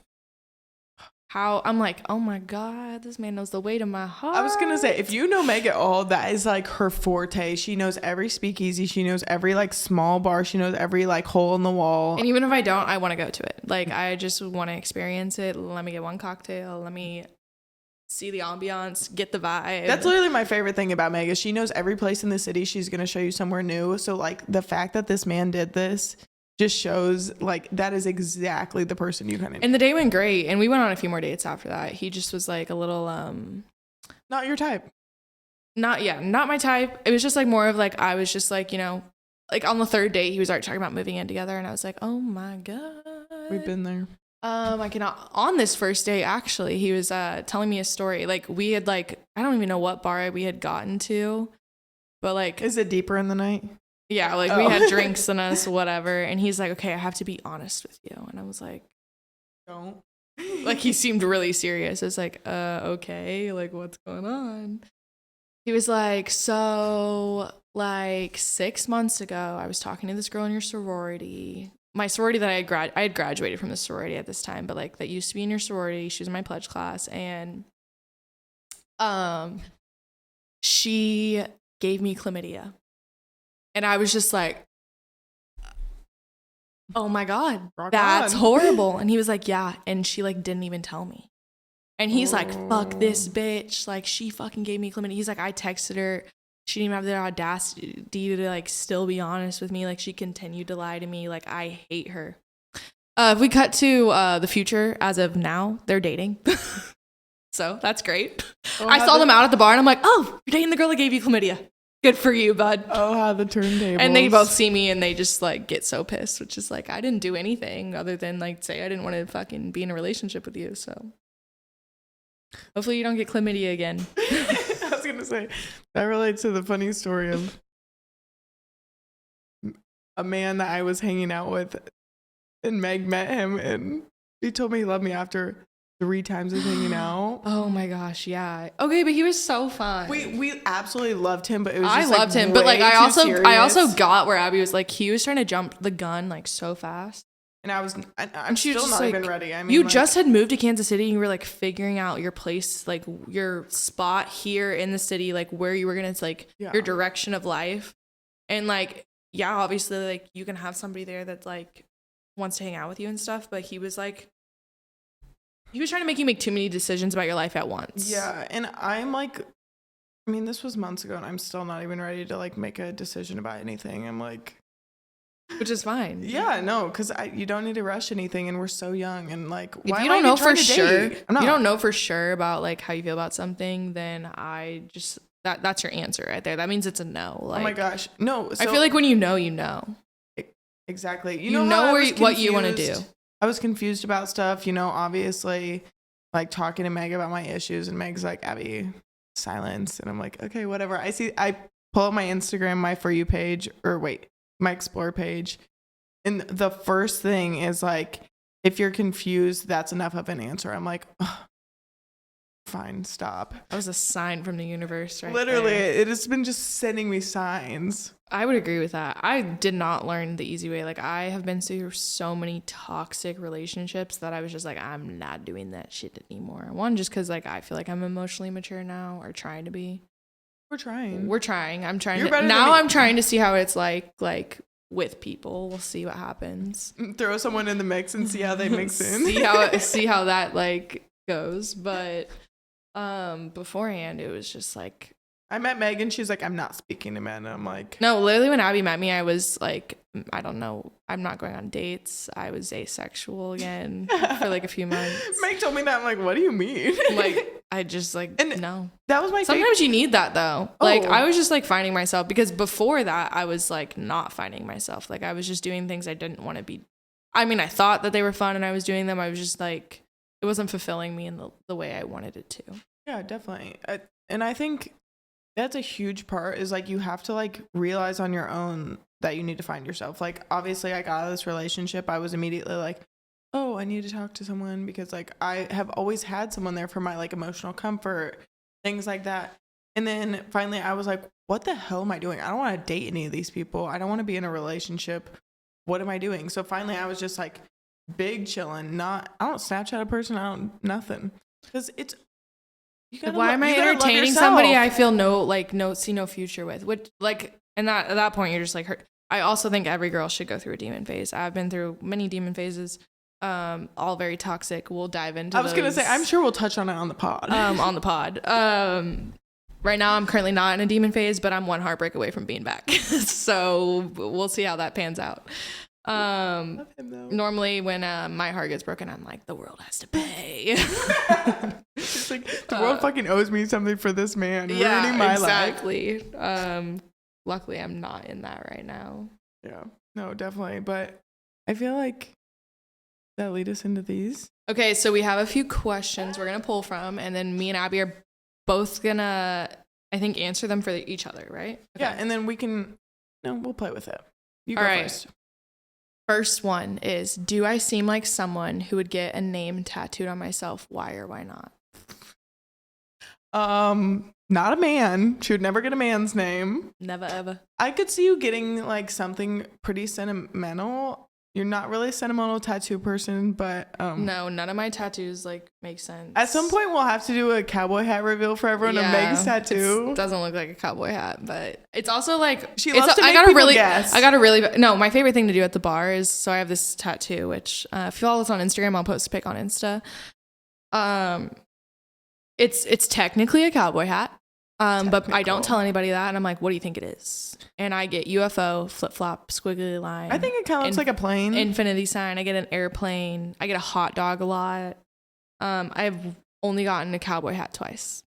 I'm like, oh my God, this man knows the way to my heart. I was gonna say, if you know Meg at all, that is like her forte. She knows every speakeasy. She knows every like small bar. She knows every like hole in the wall. And even if I don't, I want to go to it. Like I just want to experience it. Let me get one cocktail. Let me see the ambiance, get the vibe. That's literally my favorite thing about Meg is she knows every place in the city. She's gonna show you somewhere new. So like the fact that this man did this just shows like that is exactly the person you kind of need. And the day went great, and we went on a few more dates after that. He just was like a little not your type. Not my type. It was just like more of like I was just like, you know, like on the 3rd date he was already talking about moving in together, and I was like, oh my God, We've been there. I cannot. On this first date, actually, he was telling me a story. Like we had like I don't even know what bar we had gotten to, but like is it deeper in the night? Yeah, like we had drinks in us, whatever. And he's like, okay, I have to be honest with you. And I was like, don't. Like he seemed really serious. I was like, okay, like what's going on? He was like, so like 6 months ago, I was talking to this girl in your sorority. My sorority that I had graduated from the sorority at this time, but like that used to be in your sorority. She was in my pledge class, and She gave me chlamydia. And I was just like, oh my God, that's horrible. And he was like, yeah. And she like didn't even tell me. And he's like, fuck this bitch. Like, she fucking gave me chlamydia. He's like, I texted her. She didn't even have the audacity to like still be honest with me. Like, she continued to lie to me. Like, I hate her. If we cut to the future, as of now, they're dating. So that's great. I saw them out at the bar and I'm like, oh, you're dating the girl that gave you chlamydia. Good for you, bud. Oh, how the turntables. And they both see me and they just like get so pissed, which is like, I didn't do anything other than like say I didn't want to fucking be in a relationship with you. So hopefully you don't get chlamydia again. I was going to say, that relates to the funny story of a man that I was hanging out with, and Meg met him and he told me he loved me after 3 times of hanging out. Oh my gosh, yeah. Okay, but he was so fun. We absolutely loved him, but it was just I loved him, but like I also got where Abby was like, he was trying to jump the gun like so fast. And I'm still not even ready. I mean, you just had moved to Kansas City and you were like figuring out your place, like your spot here in the city, like where you were gonna like your direction of life. And like, yeah, obviously like you can have somebody there that like wants to hang out with you and stuff, but he was trying to make you make too many decisions about your life at once. Yeah, and I'm like, I mean, this was months ago and I'm still not even ready to like make a decision about anything. I'm like, which is fine. Yeah, no, because you don't need to rush anything, and we're so young. And like, if you don't know for sure, if you don't know for sure about like how you feel about something, then I just that's your answer right there. That means it's a no. Like, oh my gosh, no. I feel like when you know, you know. Exactly. You know what you want to do. I was confused about stuff. You know, obviously, like talking to Meg about my issues, and Meg's like, Abby, silence, and I'm like, okay, whatever. I pull up my Instagram, my For You page, my Explore page, and the first thing is like, if you're confused, that's enough of an answer. I'm like, fine, stop. That was a sign from the universe, right? Literally, there. It has been just sending me signs. I would agree with that. I did not learn the easy way. Like, I have been through so many toxic relationships that I was just like, I'm not doing that shit anymore. One, just because like I feel like I'm emotionally mature now, or trying to be. We're trying. I'm trying to now. I'm trying to see how it's like with people. We'll see what happens. Throw someone in the mix and see how they mix in. see how that like goes. But beforehand, it was just like, I met Megan. She's like, I'm not speaking to men. I'm like, no, literally when Abby met me, I was like, I don't know. I'm not going on dates. I was asexual again for like a few months. Meg told me that. I'm like, what do you mean? Like, I just like, and no. That was my Sometimes you need that though. Like, I was just like finding myself, because before that I was like not finding myself. Like, I was just doing things I didn't want to be. I mean, I thought that they were fun and I was doing them. I was just like, it wasn't fulfilling me in the way I wanted it to. Yeah, definitely. And I think that's a huge part, is like, you have to like realize on your own that you need to find yourself. Like, obviously I got out of this relationship. I was immediately like, oh, I need to talk to someone, because like I have always had someone there for my like emotional comfort, things like that. And then finally I was like, what the hell am I doing? I don't want to date any of these people. I don't want to be in a relationship. What am I doing? So finally I was just like big chilling. I don't Snapchat a person. I don't nothing. Because it's, why am I entertaining somebody I feel see no future with? Which like, and at that point you're just like hurt. I also think every girl should go through a demon phase. I've been through many demon phases, all very toxic. We'll dive into. I was gonna say, I'm sure we'll touch on it on the pod. Right now I'm currently not in a demon phase, but I'm one heartbreak away from being back. So we'll see how that pans out. Normally when my heart gets broken, I'm like, the world has to pay. It's like, the world fucking owes me something for this man ruining my life. Exactly. Luckily I'm not in that right now. Yeah, no, definitely. But I feel like that lead us into these. Okay, so we have a few questions we're gonna pull from, and then me and Abby are both gonna, I think, answer them for each other, right? Okay. Yeah, and then we'll play with it. You go first. First one is, do I seem like someone who would get a name tattooed on myself? Why or why not? Not a man. She would never get a man's name. Never ever. I could see you getting like something pretty sentimental. you're not really a sentimental tattoo person, but no, none of my tattoos like make sense. At some point, we'll have to do a cowboy hat reveal for everyone. A Meg's tattoo. It doesn't look like a cowboy hat, but it's also like she loves to make people guess. No, my favorite thing to do at the bar is, so I have this tattoo, which if you follow us on Instagram, I'll post a pic on Insta. It's technically a cowboy hat. But I don't tell anybody that, and I'm like, what do you think it is? And I get UFO, flip-flop, squiggly line. I think it kind of looks like a plane. Infinity sign. I get an airplane. I get a hot dog a lot. I've only gotten a cowboy hat twice.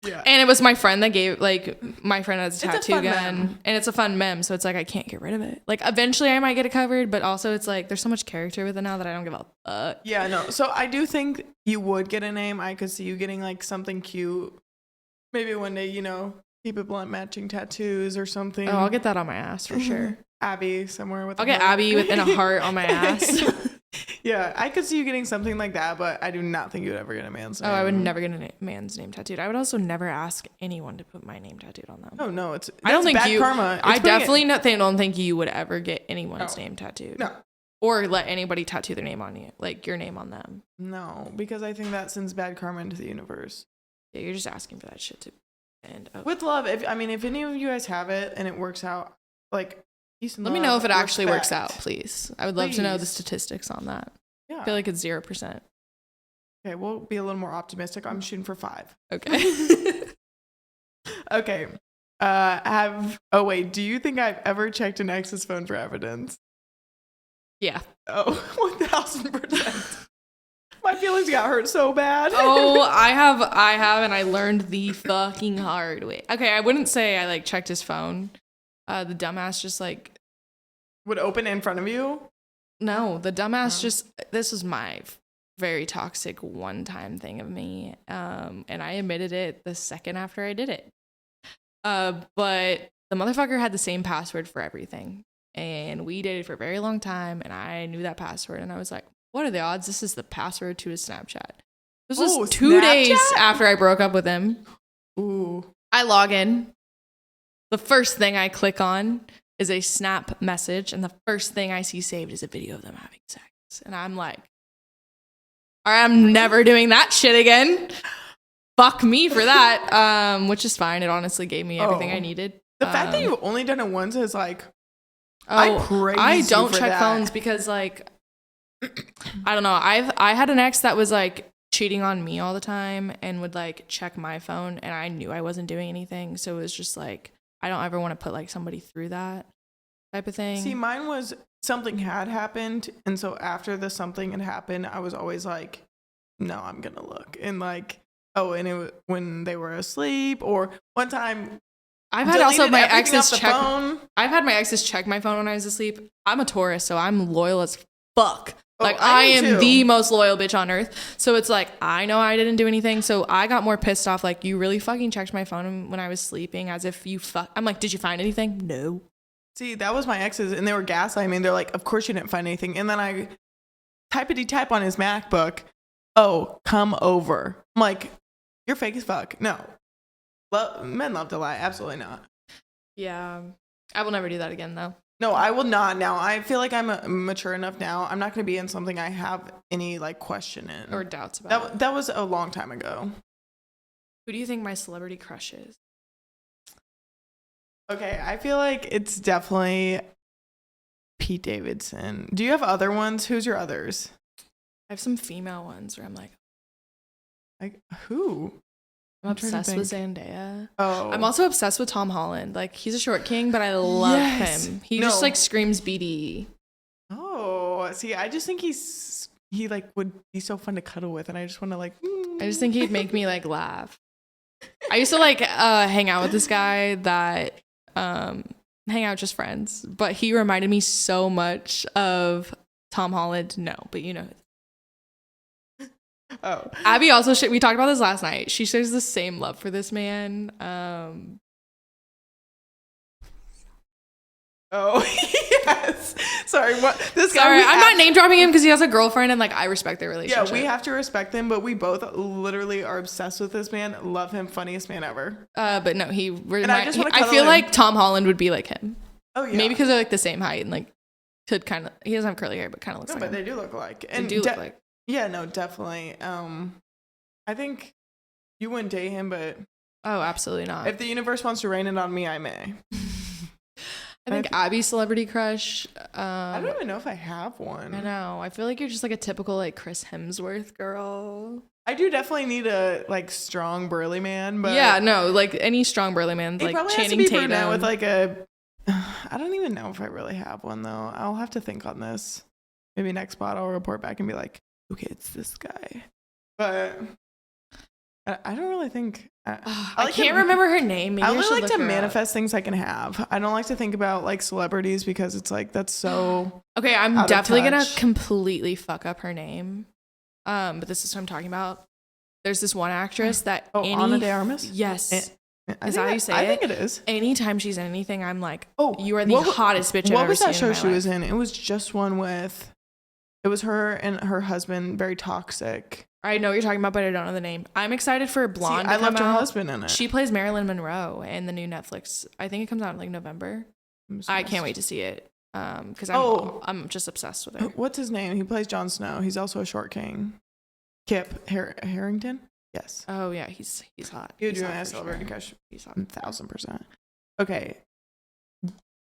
Yeah. And it was my friend that gave, like, my friend has a tattoo gun. And it's a fun mem, so it's like, I can't get rid of it. Like, eventually I might get it covered, but also it's like, there's so much character with it now that I don't give a fuck. Yeah, no. So I do think you would get a name. I could see you getting, like, something cute. Maybe one day, keep it blunt matching tattoos or something. Oh, I'll get that on my ass for sure. Abby somewhere with. I'll get Abby within a heart on my ass. Yeah, I could see you getting something like that, but I do not think you would ever get a man's name. Oh, I would never get a man's name tattooed. I would also never ask anyone to put my name tattooed on them. Oh no, I don't think bad karma. I definitely don't think you would ever get anyone's name tattooed. No. Or let anybody tattoo their name on you, like your name on them. No, because I think that sends bad karma into the universe. Yeah, you're just asking for that shit to end up. With love, if any of you guys have it and it works out, like, peace and let love. me know if it actually works out, please. I would love to know the statistics on that. Yeah. I feel like it's 0%. Okay, we'll be a little more optimistic. I'm shooting for 5. Okay. Okay. Do you think I've ever checked an ex's phone for evidence? Yeah. Oh, 1000%. My feelings got hurt so bad. Oh, I have, and I learned the fucking hard way. Okay, I wouldn't say I like checked his phone. The dumbass just like would open in front of you. No, the dumbass just. This was my very toxic one-time thing of me, and I admitted it the second after I did it. But the motherfucker had the same password for everything, and we dated for a very long time, and I knew that password, and I was like, what are the odds this is the password to his Snapchat? This was 2 days after I broke up with him. Ooh. I log in. The first thing I click on is a Snap message, and the first thing I see saved is a video of them having sex. And I'm like, all right, I'm never doing that shit again. Fuck me for that. Which is fine. It honestly gave me everything I needed. The fact that you've only done it once is like, I don't check phones because like, I don't know. I had an ex that was like cheating on me all the time and would like check my phone, and I knew I wasn't doing anything. So it was just like, I don't ever want to put like somebody through that type of thing. See, mine was something had happened, and so after the something had happened, I was always like, no, I'm gonna look. And like, and it was when they were asleep, or one time I've had also my exes check phone. I've had my exes check my phone when I was asleep. I'm a Taurus, so I'm loyal as fuck. Like, I am the most loyal bitch on earth. So it's like, I know I didn't do anything. So I got more pissed off. Like, you really fucking checked my phone when I was sleeping, as if you I'm like, did you find anything? No. See, that was my exes, and they were gaslighting me. They're like, of course you didn't find anything. And then I type on his MacBook, oh, come over. I'm like, you're fake as fuck. No. Men love to lie. Absolutely not. Yeah. I will never do that again, though. No, I will not now. I feel like I'm mature enough now. I'm not going to be in something I have any like question in. Or doubts about. That was a long time ago. Who do you think my celebrity crush is? Okay, I feel like it's definitely Pete Davidson. Do you have other ones? Who's your others? I have some female ones where I'm like who? I'm obsessed with Zendaya. Oh. I'm also obsessed with Tom Holland. Like, he's a short king, but I love him. He just like screams BD. Oh, see, I just think he like would be so fun to cuddle with, and I just want to like. I just think he'd make me like laugh. I used to like hang out with this guy that hang out just friends, but he reminded me so much of Tom Holland. No, but you know. Oh, Abby also we talked about this last night. She shares the same love for this man. Oh, yes. Sorry, what? I'm not name dropping him because he has a girlfriend, and like I respect their relationship. Yeah, we have to respect them, but we both literally are obsessed with this man. Love him, funniest man ever. But no, I feel like Tom Holland would be like him. Oh yeah, maybe because they're like the same height and like He doesn't have curly hair, but kind of looks No, like but him. they do look alike. They do look like. Yeah, no, definitely. I think you wouldn't date him, but Oh, absolutely not. if the universe wants to rain it on me, I may. I think Abby's celebrity crush. I don't even know if I have one. I know. I feel like you're just like a typical like Chris Hemsworth girl. I do definitely need a like strong burly man, but yeah, no, like any strong burly man, he like probably Channing has to be Tatum brunette with like a. I don't even know if I really have one though. I'll have to think on this. Maybe next spot I'll report back and be like, okay, it's this guy. But I don't really think. I can't remember her name. Maybe I really like to her manifest up. things I can have. I don't like to think about like celebrities because it's like that's so. Okay, I'm definitely gonna completely fuck up her name. But this is what I'm talking about. There's this one actress that Ana de Armas. Yes. Is that how you say I it? think it is. Anytime she's in anything, I'm like, oh, you are the hottest bitch I've ever seen. What was that show she was in? It was just one with. It was her and her husband, very toxic. I know what you're talking about, but I don't know the name. I'm excited for Blonde. I loved her husband in it. She plays Marilyn Monroe in the new Netflix. I think it comes out in like November. I can't wait to see it. Because I'm just obsessed with her. What's his name? He plays Jon Snow. He's also a short king. Kip Harrington. Yes. Oh yeah, he's hot. You do a celebrity crush. He's hot. 1000%. Okay.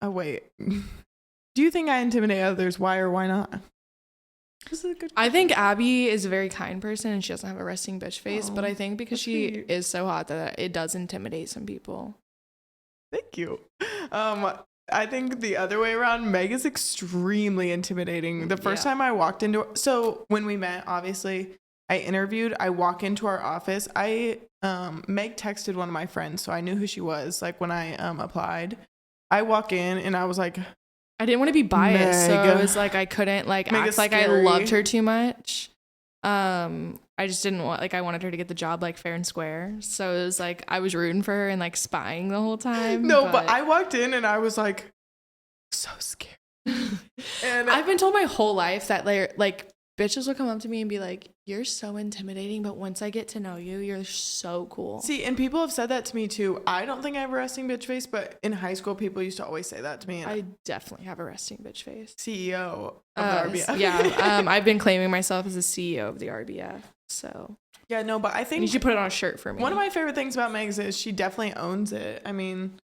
Oh wait. Do you think I intimidate others? Why or why not? This is a good question. I think Abby is a very kind person and she doesn't have a resting bitch face, but I think because she is so hot that it does intimidate some people. Thank you. I think the other way around, Meg is extremely intimidating. The first time I walked into, so when we met, obviously I interviewed, I walk into our office. Meg texted one of my friends, so I knew who she was. Like when I applied, I walk in and I was like, I didn't want to be biased, so it was like I couldn't like act like I loved her too much. I just didn't want, like, I wanted her to get the job like fair and square. So it was like I was rooting for her and like spying the whole time. No, but I walked in and I was like so scared. And I've been told my whole life that like bitches will come up to me and be like, you're so intimidating, but once I get to know you, you're so cool. See, and people have said that to me too. I don't think I have a resting bitch face, but in high school, people used to always say that to me. I definitely have a resting bitch face. CEO of the RBF. Yeah, I've been claiming myself as the CEO of the RBF. So yeah, no, but I think you should put it on a shirt for me. One of my favorite things about Megs is she definitely owns it. I mean,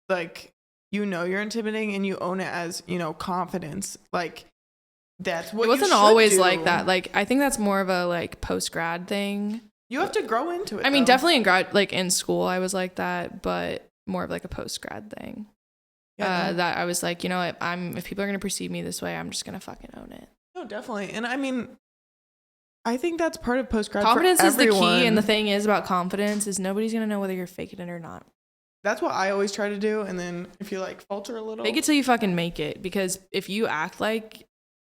like, you know, you're intimidating and you own it as, you know, confidence. Like, that's what it wasn't you should always do. like that. Like, I think that's more of a like post grad thing. You have to grow into it. I mean, definitely in grad, like in school, I was like that, but more of like a post grad thing. Yeah, that I was like, you know, if people are gonna perceive me this way, I'm just gonna fucking own it. No, definitely. And I mean, I think that's part of post grad. Confidence is the key, and the thing is about confidence is nobody's gonna know whether you're faking it or not. That's what I always try to do. And then if you like falter a little, fake it till you fucking make it. Because if you act like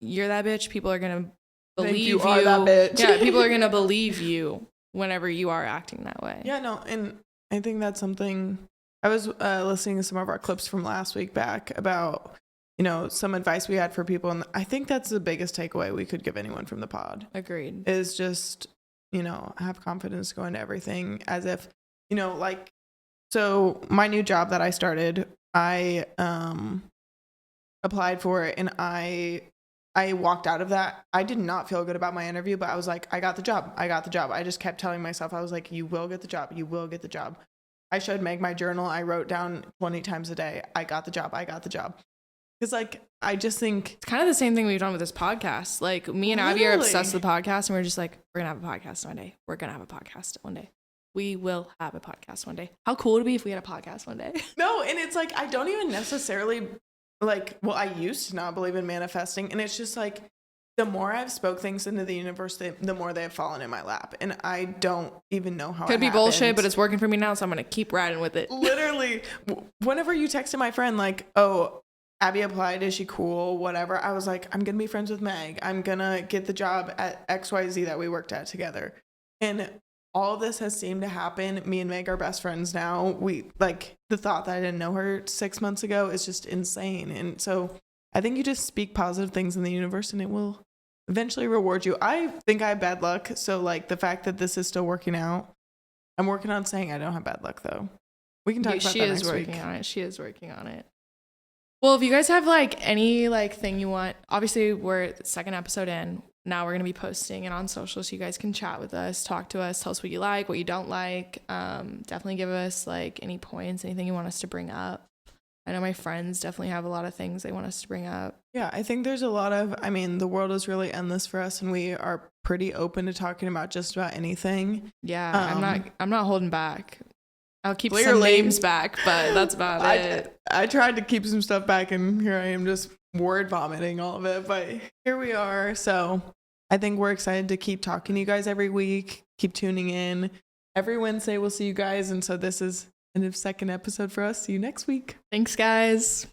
you're that bitch, people are gonna believe you are that bitch. Yeah, people are gonna believe you whenever you are acting that way. Yeah, no, and I think that's something. I was listening to some of our clips from last week back about, you know, some advice we had for people, and I think that's the biggest takeaway we could give anyone from the pod. Agreed. Is just, you know, have confidence going to everything as if, you know, like, so my new job that I started, I applied for it and I walked out of that. I did not feel good about my interview, but I was like, I got the job. I just kept telling myself, I was like, you will get the job. You will get the job. I showed Meg my journal. I wrote down 20 times a day, I got the job. Because like, I just think it's kind of the same thing we've done with this podcast. Like me and Abby are obsessed with the podcast and we're just like, we're going to have a podcast one day. We're going to have a podcast one day. We will have a podcast one day. How cool would it be if we had a podcast one day? No, and it's like, I don't even necessarily like, well, I used to not believe in manifesting. And it's just like, the more I've spoke things into the universe, the more they have fallen in my lap. And I don't even know how Could be bullshit, but it's working for me now. So I'm going to keep riding with it. Literally, whenever you texted my friend, like, oh, Abby applied, is she cool? Whatever. I was like, I'm going to be friends with Meg. I'm going to get the job at XYZ that we worked at together. And all of this has seemed to happen. Me and Meg are best friends now. We like the thought that I didn't know her 6 months ago is just insane. And so I think you just speak positive things in the universe and it will eventually reward you. I think I have bad luck. So like the fact that this is still working out, I'm working on saying I don't have bad luck though. We can talk about that next week. She is working on it. Well, if you guys have like any like thing you want, obviously we're the second episode in. Now we're gonna be posting it on social, so you guys can chat with us, talk to us, tell us what you like, what you don't like. Definitely give us like any points, anything you want us to bring up. I know my friends definitely have a lot of things they want us to bring up. Yeah, I think there's a lot of, I mean, the world is really endless for us, and we are pretty open to talking about just about anything. Yeah, I'm not holding back. I'll keep some Clearly. names back, but that's about it. I tried to keep some stuff back, and here I am just word vomiting all of it, but here we are. So I think we're excited to keep talking to you guys every week, keep tuning in. Every Wednesday we'll see you guys, and so this is the second episode for us. See you next week. Thanks, guys.